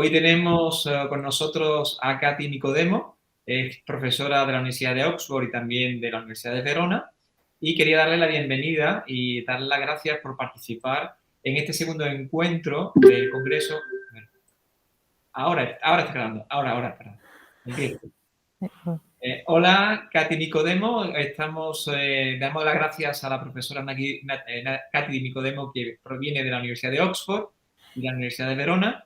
Hoy tenemos con nosotros a Katy Nicodemo, es profesora de la Universidad de Oxford y también de la Universidad de Verona, y quería darle la bienvenida y darle las gracias por participar en este segundo encuentro del Congreso. Ahora está grabando, perdón. Hola, Katy Nicodemo. Damos las gracias a la profesora Katy Nicodemo, que proviene de la Universidad de Oxford y la Universidad de Verona,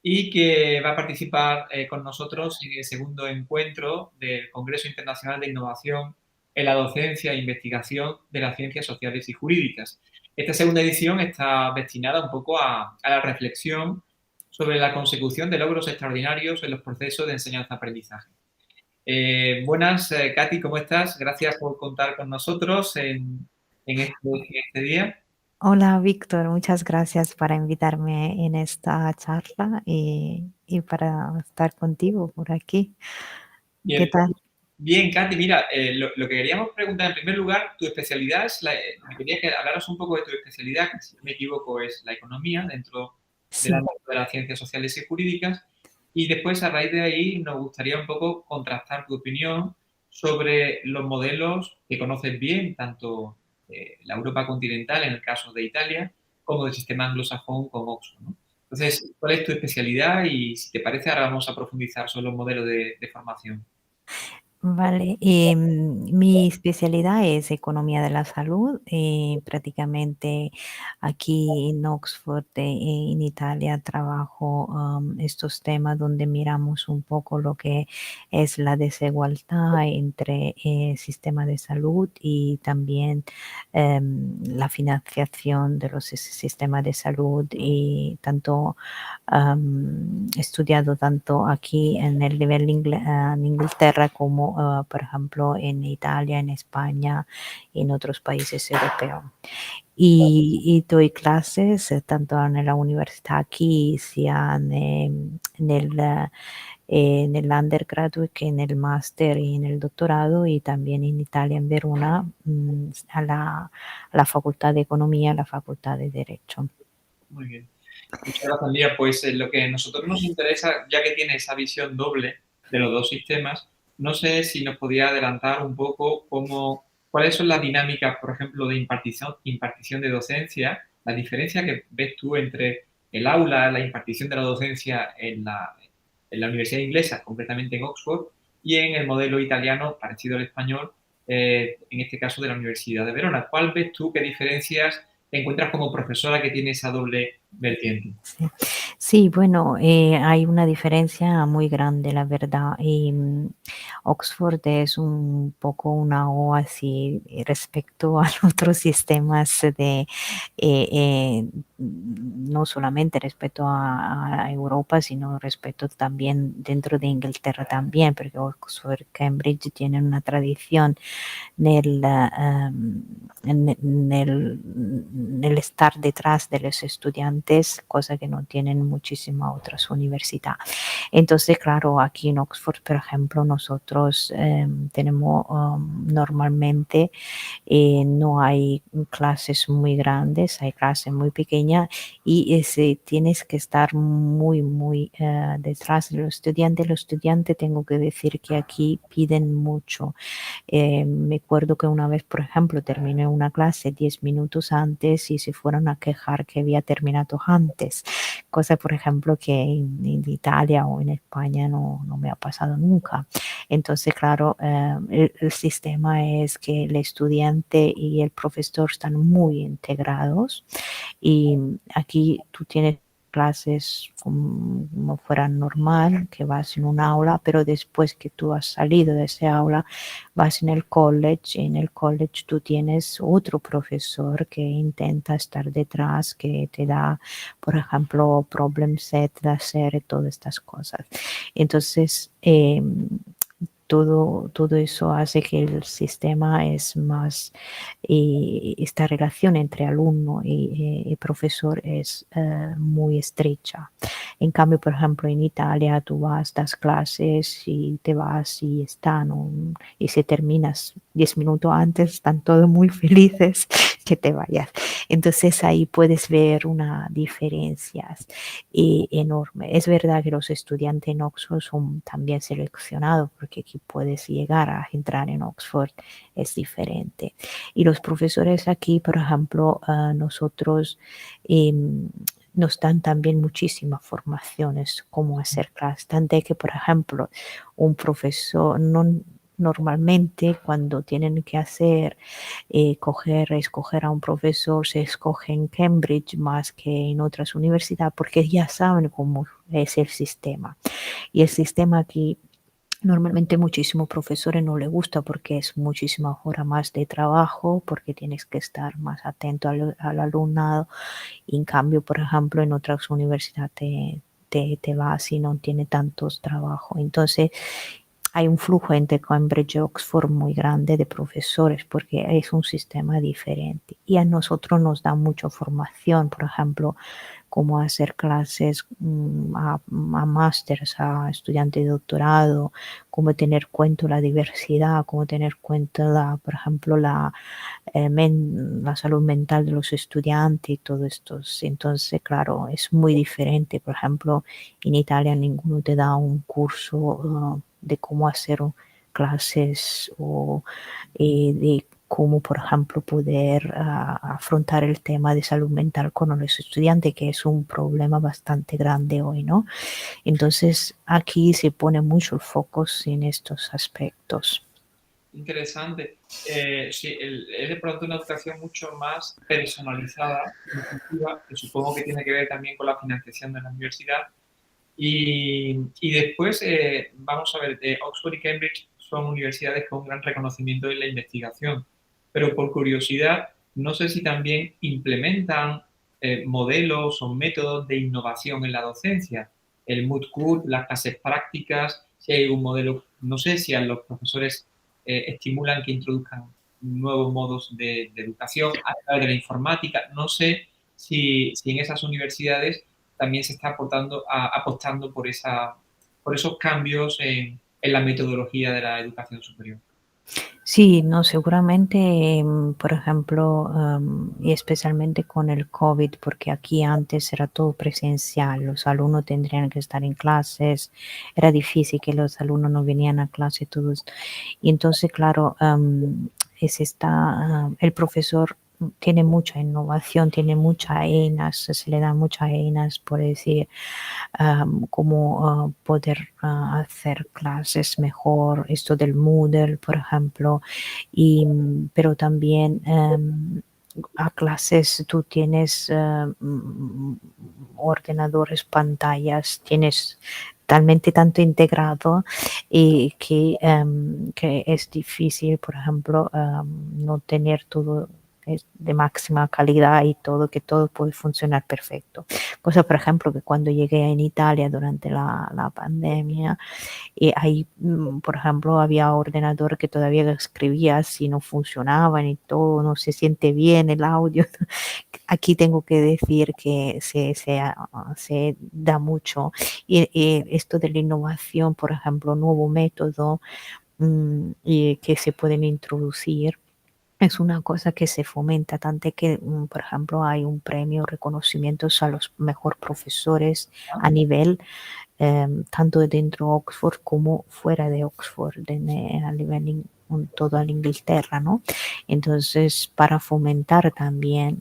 y que va a participar con nosotros en el segundo encuentro del Congreso Internacional de Innovación en la Docencia e Investigación de las Ciencias Sociales y Jurídicas. Esta segunda edición está destinada un poco a la reflexión sobre la consecución de logros extraordinarios en los procesos de enseñanza-aprendizaje. Buenas, Katy, ¿cómo estás? Gracias por contar con nosotros en este día. Hola, Víctor, muchas gracias por invitarme en esta charla y para estar contigo por aquí. ¿Qué Bien, tal? bien, Katy, mira, lo que queríamos preguntar en primer lugar, tu especialidad me quería que hablaras un poco de tu especialidad, que si no me equivoco es la economía dentro del Sí, ámbito de las ciencias sociales y jurídicas, y después a raíz de ahí nos gustaría un poco contrastar tu opinión sobre los modelos que conoces bien, tanto la Europa continental, en el caso de Italia, como del sistema anglosajón con Oxford, ¿no? Entonces, ¿cuál es tu especialidad? Y si te parece, ahora vamos a profundizar sobre los modelos de formación. vale. Mi especialidad es economía de la salud. Prácticamente aquí en Oxford, en Italia, trabajo estos temas donde miramos un poco lo que es la desigualdad entre el sistema de salud y también la financiación de los sistemas de salud y tanto estudiado tanto aquí en el nivel en Inglaterra como, por ejemplo, en Italia, en España y en otros países europeos. Y doy clases tanto en la universidad aquí, sea en el undergraduate que en el máster y en el doctorado, y también en Italia, en Verona, a la Facultad de Economía, a la Facultad de Derecho. Muy bien. Muchas gracias, Lía. Pues lo que a nosotros nos interesa, ya que tiene esa visión doble de los dos sistemas, no sé si nos podía adelantar un poco cuáles son las dinámicas, por ejemplo, de impartición de docencia, la diferencia que ves tú entre el aula, la impartición de la docencia en la universidad inglesa, concretamente en Oxford, y en el modelo italiano, parecido al español, en este caso de la Universidad de Verona. ¿Cuál ves tú, qué diferencias te encuentras como profesora que tiene esa doble vertiente? Sí. Sí, bueno, hay una diferencia muy grande, la verdad. Oxford es un poco una oasis respecto a otros sistemas no solamente respecto a Europa, sino respecto también dentro de Inglaterra también, porque Oxford, Cambridge tienen una tradición nel estar detrás de los estudiantes, cosa que no tienen muchísimas otras universidades. Entonces, claro, aquí en Oxford, por ejemplo, nosotros tenemos normalmente no hay clases muy grandes, hay clases muy pequeñas y tienes que estar muy, muy detrás de los estudiantes tengo que decir que aquí piden mucho. Me acuerdo que una vez, por ejemplo, terminé una clase 10 minutos antes y se fueron a quejar que había terminado antes, cosa, por ejemplo, que en Italia o en España no me ha pasado nunca. Entonces, claro, el sistema es que el estudiante y el profesor están muy integrados y aquí tú tienes clases como fuera normal, que vas en un aula, pero después que tú has salido de ese aula, vas en el college y en el college tú tienes otro profesor que intenta estar detrás, que te da, por ejemplo, problem set de hacer todas estas cosas. Entonces, todo eso hace que el sistema es más, esta relación entre alumno y profesor es muy estrecha. En cambio, por ejemplo, en Italia tú vas, das clases y te vas y están, y si terminas 10 minutos antes, están todos muy felices que te vayas. Entonces ahí puedes ver una diferencia enorme. Es verdad que los estudiantes en Oxford son también seleccionados porque aquí puedes llegar a entrar en Oxford, es diferente. Y los profesores aquí, por ejemplo, nosotros nos dan también muchísimas formaciones cómo hacer clases. Tanto que, por ejemplo, un profesor normalmente cuando tienen que hacer escoger a un profesor, se escoge en Cambridge más que en otras universidades porque ya saben cómo es el sistema. Y el sistema aquí normalmente muchísimos profesores no le gusta porque es muchísima hora más de trabajo, porque tienes que estar más atento al alumnado. Y en cambio, por ejemplo, en otras universidades te vas y no tiene tantos trabajos. Entonces, hay un flujo entre Cambridge y Oxford muy grande de profesores porque es un sistema diferente. Y a nosotros nos da mucha formación, por ejemplo, cómo hacer clases a másters, a estudiantes de doctorado, cómo tener cuenta la diversidad, cómo tener cuenta, por ejemplo, la salud mental de los estudiantes y todo esto. Entonces, claro, es muy diferente. Por ejemplo, en Italia ninguno te da un curso de cómo hacer clases o de cómo, por ejemplo, poder afrontar el tema de salud mental con los estudiantes, que es un problema bastante grande hoy, ¿no? Entonces, aquí se pone mucho el foco en estos aspectos. Interesante. Sí, es de pronto una educación mucho más personalizada, inclusiva, que supongo que tiene que ver también con la financiación de la universidad. Y después, vamos a ver, Oxford y Cambridge son universidades con un gran reconocimiento en la investigación, pero por curiosidad, no sé si también implementan modelos o métodos de innovación en la docencia, el Moot Court, las clases prácticas, si hay un modelo, no sé si a los profesores estimulan que introduzcan nuevos modos de educación a través de la informática, no sé si en esas universidades también se está apostando por esos cambios en la metodología de la educación superior. Sí, no, seguramente, por ejemplo, y especialmente con el COVID, porque aquí antes era todo presencial, los alumnos tendrían que estar en clases, era difícil que los alumnos no vinieran a clase todos. Y entonces, claro, el profesor tiene mucha innovación, tiene muchas ENAs, se le dan muchas ENAs, por decir, cómo poder hacer clases mejor, esto del Moodle, por ejemplo, pero también a clases tú tienes ordenadores, pantallas, tienes talmente tanto integrado y que es difícil, por ejemplo, no tener todo de máxima calidad y todo, que todo puede funcionar perfecto. Cosa, por ejemplo, que cuando llegué en Italia durante la pandemia, y ahí, por ejemplo, había ordenador que todavía escribía si no funcionaban y todo, no se siente bien el audio. Aquí tengo que decir que se da mucho. Y esto de la innovación, por ejemplo, nuevo método y que se pueden introducir es una cosa que se fomenta, tanto que, por ejemplo, hay un premio, reconocimientos a los mejores profesores a nivel, tanto dentro de Oxford como fuera de Oxford, a nivel toda la Inglaterra, ¿no? Entonces, para fomentar también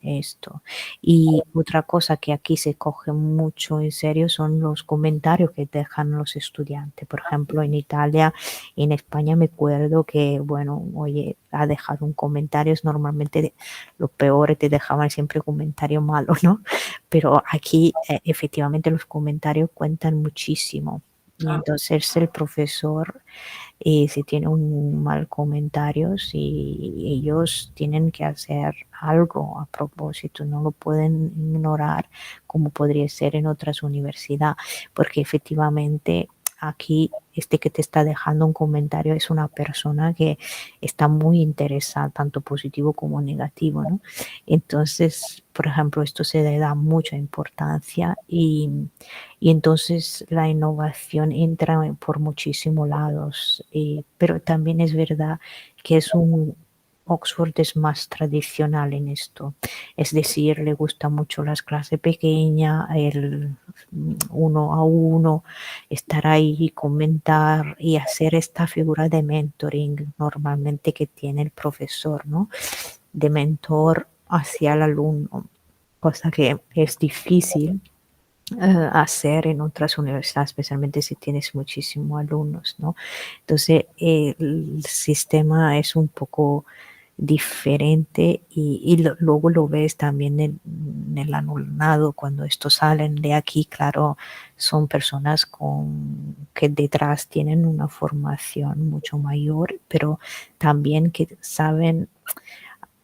esto. Y otra cosa que aquí se coge mucho en serio son los comentarios que dejan los estudiantes. Por ejemplo, en Italia, en España me acuerdo que, bueno, oye, a dejar un comentario es normalmente lo peor, te dejaban siempre comentarios malos, ¿no? Pero aquí efectivamente los comentarios cuentan muchísimo. Y Ah, entonces el profesor, si tiene un mal comentario, si ellos tienen que hacer algo a propósito, no lo pueden ignorar como podría ser en otras universidades, porque efectivamente aquí este que te está dejando un comentario es una persona que está muy interesada, tanto positivo como negativo, ¿no? Entonces, por ejemplo, esto se le da mucha importancia y entonces la innovación entra por muchísimos lados, pero también es verdad que es Oxford es más tradicional en esto, es decir, le gusta mucho las clases pequeñas, el uno a uno, estar ahí, comentar y hacer esta figura de mentoring normalmente que tiene el profesor, ¿no? De mentor hacia el alumno, cosa que es difícil hacer en otras universidades, especialmente si tienes muchísimos alumnos, ¿no? Entonces, el sistema es un poco diferente y luego lo ves también en el alumnado cuando estos salen de aquí, claro, son personas que detrás tienen una formación mucho mayor, pero también que saben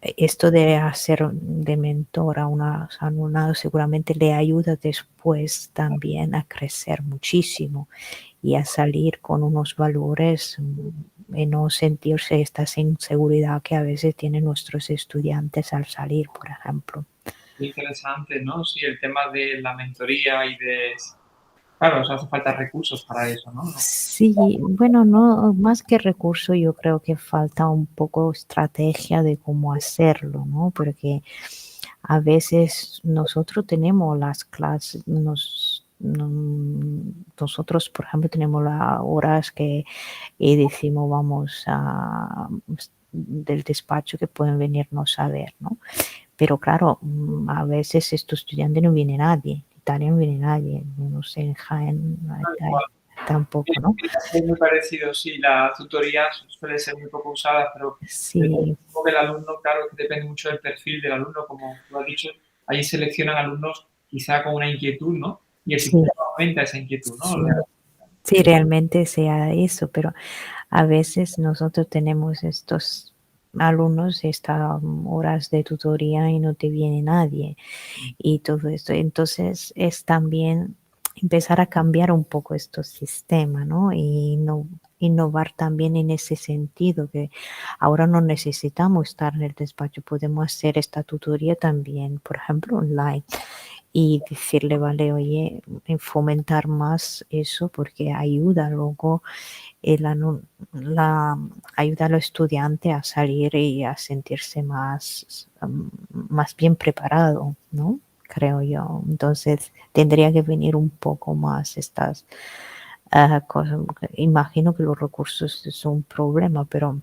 esto de hacer de mentor a unos alumnados seguramente le ayuda después también a crecer muchísimo y a salir con unos valores y no sentirse esta inseguridad que a veces tienen nuestros estudiantes al salir, por ejemplo. Interesante, ¿no? Sí, el tema de la mentoría y de... Claro, os hace falta recursos para eso, ¿no? Sí, bueno, no, más que recurso, yo creo que falta un poco estrategia de cómo hacerlo, ¿no? Porque a veces nosotros tenemos las clases, nosotros, por ejemplo, tenemos las horas que decimos vamos del despacho que pueden venirnos a ver, ¿no? Pero claro, a veces estos estudiantes no viene nadie, en Italia no viene nadie, no sé, en Jaén tampoco, ¿no? Es muy parecido, sí, la tutoría suele ser muy poco usada, pero depende Sí, un poco del alumno, claro, que depende mucho del perfil del alumno, como lo has dicho, ahí seleccionan alumnos quizá con una inquietud, ¿no? Y el sí, sistema aumenta esa inquietud, ¿no? sí, sí, realmente sea eso, pero a veces nosotros tenemos estos alumnos, estas horas de tutoría y no te viene nadie y todo esto. Entonces es también empezar a cambiar un poco estos sistemas, ¿no? Y no, innovar también en ese sentido, que ahora no necesitamos estar en el despacho, podemos hacer esta tutoría también, por ejemplo, online y decirle, vale, oye, fomentar más eso porque ayuda luego la, ayuda al estudiante a salir y a sentirse más bien preparado, ¿no? Creo yo. Entonces tendría que venir un poco más estas cosas. Imagino que los recursos son un problema, pero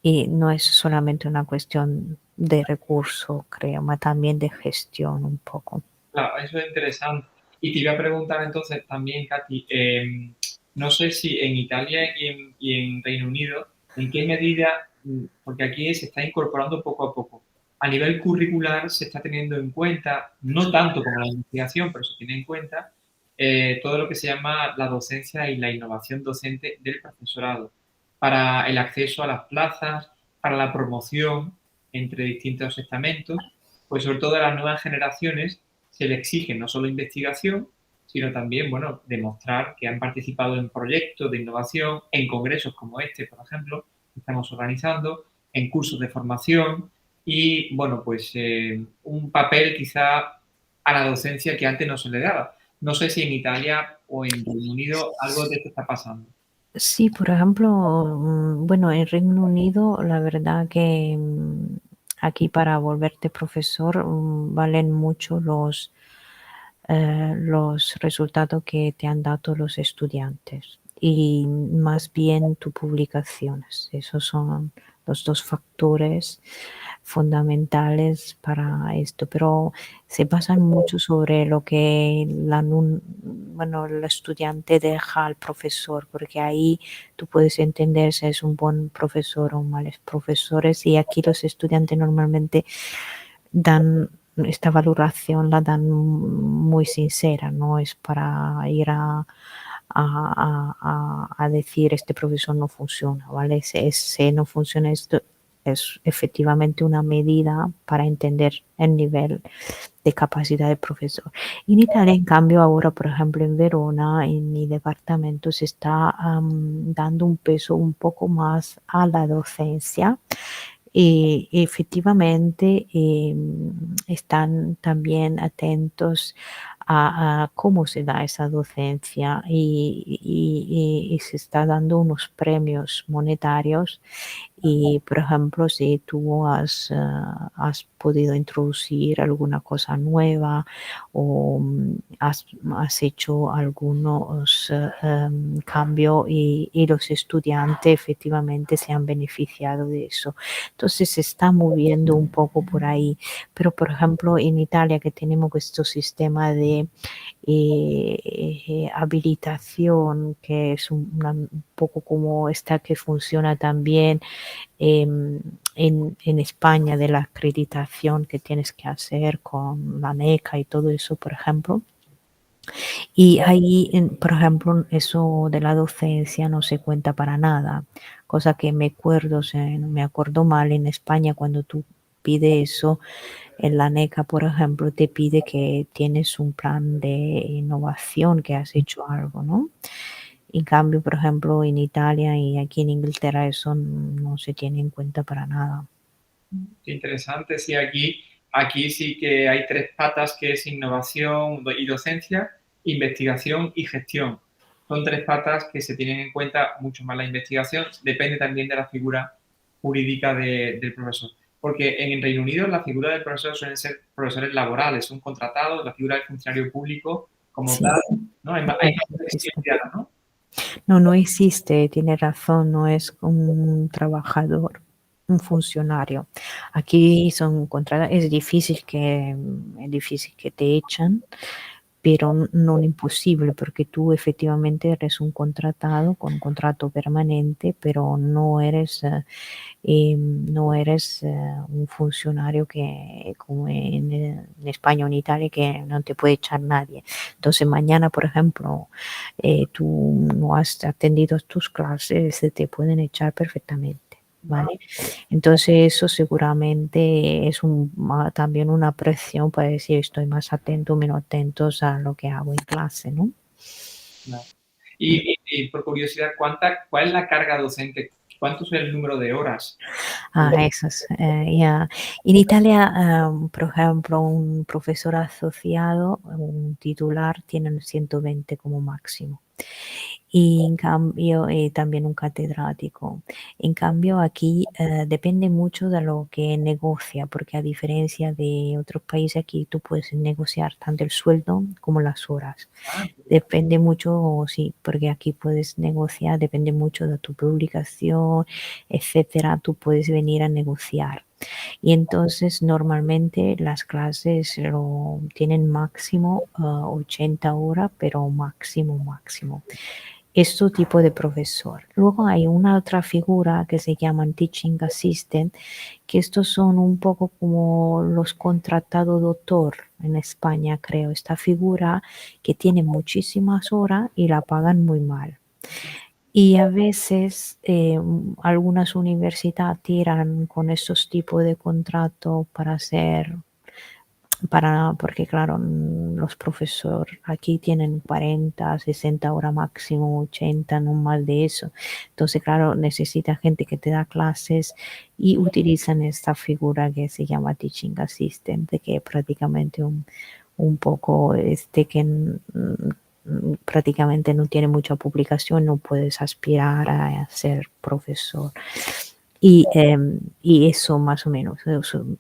y no es solamente una cuestión de recurso, creo, más también de gestión un poco. Claro, eso es interesante. Y te iba a preguntar entonces también, Katy, no sé si en Italia y en Reino Unido, en qué medida, porque aquí se está incorporando poco a poco. A nivel curricular se está teniendo en cuenta, no tanto como la investigación, pero se tiene en cuenta todo lo que se llama la docencia y la innovación docente del profesorado para el acceso a las plazas, para la promoción entre distintos estamentos, pues sobre todo a las nuevas generaciones se le exige no solo investigación, sino también, bueno, demostrar que han participado en proyectos de innovación, en congresos como este, por ejemplo, que estamos organizando, en cursos de formación y, bueno, pues un papel quizá a la docencia que antes no se le daba. No sé si en Italia o en Reino Unido algo de esto está pasando. Sí, por ejemplo, bueno, en Reino Unido, la verdad que aquí para volverte profesor valen mucho los resultados que te han dado los estudiantes y más bien tus publicaciones. Esos son los dos factores fundamentales para esto, pero se basan mucho sobre lo que bueno, el estudiante deja al profesor, porque ahí tú puedes entender si es un buen profesor o malos profesores y aquí los estudiantes normalmente dan esta valoración la dan muy sincera, no es para ir a decir este profesor no funciona, ¿vale? Si no funciona esto, es efectivamente una medida para entender el nivel de capacidad del profesor. En Italia, en cambio, ahora, por ejemplo, en Verona, en mi departamento, se está dando un peso un poco más a la docencia y efectivamente están también atentos a cómo se da esa docencia y se está dando unos premios monetarios Y, por ejemplo, si tú has podido introducir alguna cosa nueva o has hecho algunos cambios y los estudiantes efectivamente se han beneficiado de eso. Entonces se está moviendo un poco por ahí. Pero, por ejemplo, en Italia que tenemos este sistema de habilitación, que es un poco como esta que funciona también en España, de la acreditación que tienes que hacer con la NECA y todo eso, por ejemplo. Y ahí, por ejemplo, eso de la docencia no se cuenta para nada, cosa que me acuerdo mal en España cuando tú pides eso, en la NECA, por ejemplo, te pide que tienes un plan de innovación, que has hecho algo, ¿no? En cambio, por ejemplo, en Italia y aquí en Inglaterra eso no se tiene en cuenta para nada. Qué interesante, sí, aquí sí que hay tres patas, que es innovación y docencia, investigación y gestión. Son tres patas que se tienen en cuenta mucho más. La investigación depende también de la figura jurídica del profesor. Porque en el Reino Unido la figura del profesor suelen ser profesores laborales, son contratados, la figura del funcionario público como Sí, tal, ¿no? Hay no más existe. flexibilidad, ¿no? No, no existe, tiene razón, no es un trabajador, un funcionario. Aquí son contratados, es difícil que te echan, pero no imposible, porque tú efectivamente eres un contratado con un contrato permanente, pero no eres un funcionario que, como en España o en Italia, que no te puede echar nadie. Entonces mañana, por ejemplo, tú no has atendido tus clases, se te pueden echar perfectamente. ¿Vale? Entonces eso seguramente es también una presión para decir estoy más atento, menos atentos a lo que hago en clase, ¿no? No. Y por curiosidad, ¿cuál es la carga docente? ¿Cuánto es el número de horas? Eso es, ya. En Italia, por ejemplo, un profesor asociado, un titular, tiene 120 como máximo. Y en cambio, también un catedrático. En cambio, aquí depende mucho de lo que negocia, porque a diferencia de otros países, aquí tú puedes negociar tanto el sueldo como las horas. Ah, Depende mucho, sí, porque aquí puedes negociar, depende mucho de tu publicación, etcétera. Tú puedes venir a negociar. Y entonces normalmente las clases lo tienen máximo 80 horas, pero máximo, máximo. Este tipo de profesor. Luego hay una otra figura que se llaman Teaching Assistant, que estos son un poco como los contratados doctor en España, creo. Esta figura que tiene muchísimas horas y la pagan muy mal. Y a veces algunas universidades tiran con estos tipos de contrato porque claro, los profesores aquí tienen 40, 60 horas máximo, 80, no más de eso. Entonces, claro, necesita gente que te da clases y utilizan esta figura que se llama Teaching Assistant, que es prácticamente un poco que prácticamente no tiene mucha publicación, no puedes aspirar a ser profesor. Y eso más o menos.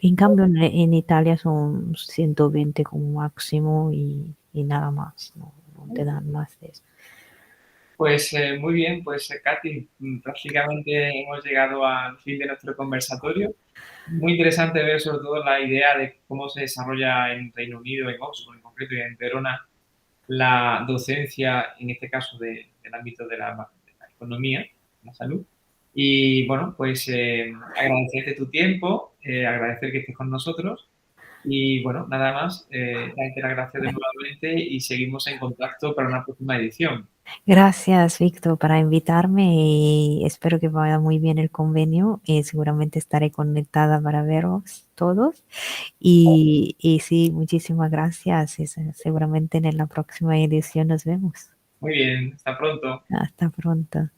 En cambio, en Italia son 120 como máximo y nada más, no te dan más de eso. pues muy bien, pues Katy, prácticamente hemos llegado al fin de nuestro conversatorio. Muy interesante ver sobre todo la idea de cómo se desarrolla en Reino Unido, en Oxford en concreto y en Verona, la docencia, en este caso del ámbito de la economía, la salud. Y bueno, pues agradecerte tu tiempo, agradecer que estés con nosotros y bueno, nada más, darte las gracias de nuevamente y seguimos en contacto para una próxima edición. Gracias, Víctor, para invitarme y espero que vaya muy bien el convenio. Seguramente estaré conectada para veros todos. Y sí, muchísimas gracias. Seguramente en la próxima edición nos vemos. Muy bien, hasta pronto. Hasta pronto.